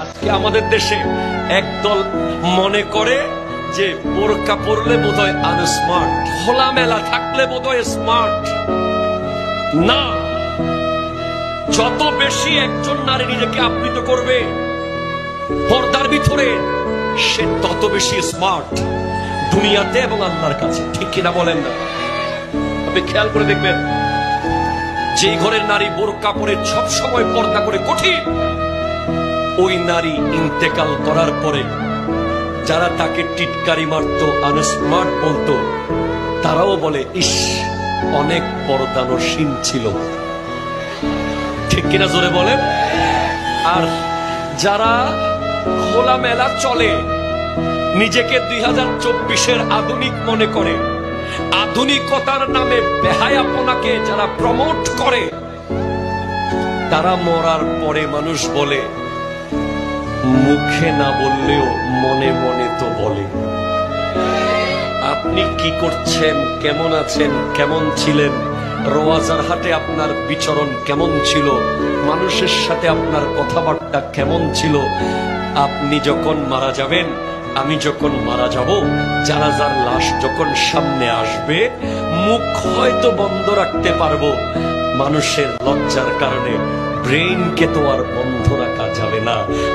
আজকে আমাদের দেশে একদল মনে করে যে বোরকা পরলে বোধহয় আনস্মার্ট, খোলামেলা থাকলে বোধহয় স্মার্ট। না, যত বেশি একজন নারী নিজেকে আবৃত করবে পর্দার ভিতরে, সে তত বেশি স্মার্ট দুনিয়াতে এবং আল্লাহর কাছে। ঠিক কিনা বলেন না? আপনি খেয়াল করে দেখবেন, যে ঘরের নারী বোরকা পরে সব সময় পর্দা করে কঠিন, ওই নারী ইন্তেকাল করার পরে যারা তাকে টিটকারি মারতো, আনস্মার্ট বলতো, তারাও বলে ইস, অনেক পর্দানসীন ছিল। ঠিক কিনা জোরে বলেন? আর যারা খোলামেলা চলে, নিজেকে 2024-এর আধুনিক মনে করে, আধুনিকতার নামে বেহায়াপনাকে যারা প্রমোট করে, তারা মরার পরে মানুষ বলে, মুখে না বললেও মনে মনে তো বলে। আপনি কি করছেন, কেমন আছেন, কেমন ছিলেন, রোয়াজার হাটে আপনার বিচরণ কেমন ছিল, মানুষের সাথে আপনার কথাবার্তা কেমন ছিল, আপনি যখন মারা যাবেন, আমি যখন মারা যাব, জানাজার লাশ যখন সামনে আসবে, মুখ হয়তো বন্ধ রাখতে পারবো, মানুষের লজ্জার কারণে ব্রেইনকে তো আর বন্ধ রাখা যাবে না।